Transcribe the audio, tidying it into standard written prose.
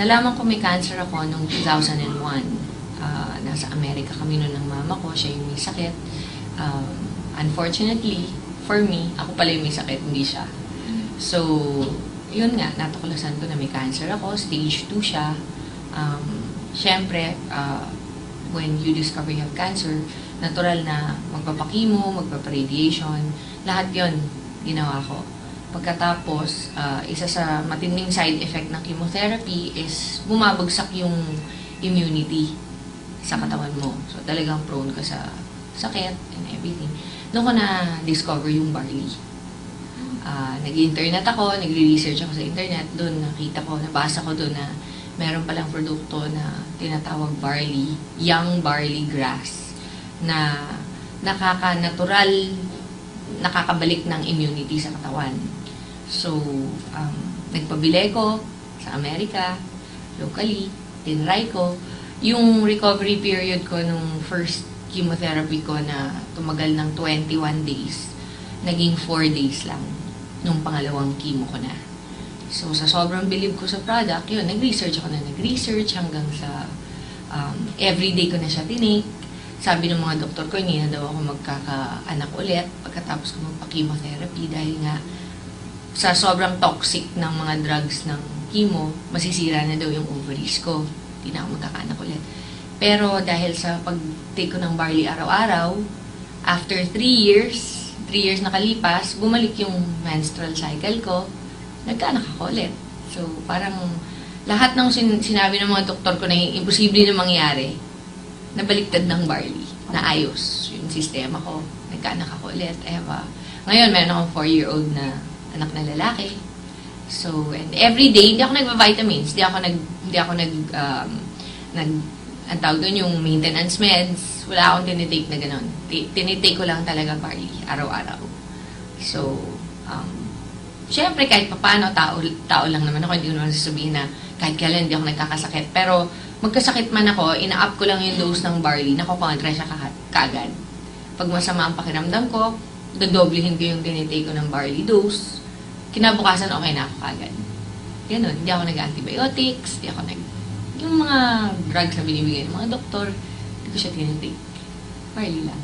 nalaman ko may cancer ako noong 2001. Nasa Amerika kami noon ng mama ko, siya yung may sakit. Unfortunately, for me, ako pala yung may sakit, hindi siya. So, yun nga, natuklasan ko na may cancer ako, stage 2 siya. Siyempre, when you discover you have cancer, natural na magpapakimo, magpaparadiation, lahat yon ginawa ko. Pagkatapos, isa sa matinding side effect ng chemotherapy is bumabagsak yung immunity sa katawan mo. So, talagang prone ka sa sakit and everything. Doon ko na-discover yung barley. Nag-internet ako, nagre-research ako sa internet. Doon nakita ko, nabasa ko doon na meron palang produkto na tinatawag barley, young barley grass, na nakaka-natural, nakakabalik ng immunity sa katawan. So, nagpabili ko sa Amerika, locally, tinry ko. Yung recovery period ko nung first chemotherapy ko na tumagal ng 21 days, naging 4 days lang nung pangalawang chemo ko na. So, sa sobrang believe ko sa product, yun, nag-research hanggang sa everyday ko na siya tinake. Sabi ng mga doktor ko, hindi na daw ako magkakaanak ulit pagkatapos ko magpa-chemotherapy dahil nga sa sobrang toxic ng mga drugs ng chemo, masisira na daw yung ovaries ko. Hindi na ako magkakaanak ulit. Pero dahil sa pag-take ko ng barley araw-araw, after 3 years nakalipas, bumalik yung menstrual cycle ko, nagkaanak ako ulit. So, parang lahat ng sinabi ng mga doktor ko na imposible na mangyari, nabaliktad ng barley, naayos yung sistema ko, nagkaanak ako ulit. Ngayon, meron akong 4-year-old na anak na lalaki. So, and every day, hindi ako nagpa-vitamins, hindi ako ang tawag doon yung maintenance meds, wala akong tinitake na gano'n. Tinitake ko lang talaga barley, araw-araw. So, syempre kahit paano, tao lang naman ako, hindi ko naman sasabihin na kahit kailan hindi ako nagkakasakit. Pero, magkasakit man ako, ina-up ko lang yung dose ng barley, nakukontra siya kaagad. Pag masama ang pakiramdam ko, dodoblihin ko yung tinitake ko ng barley dose, kinabukasan okay na ako kaagad. Ganun, hindi ako nag-antibiotics, hindi ako yung mga drugs na binibigay ng mga doktor, hindi ko siya tinitake. Barley lang.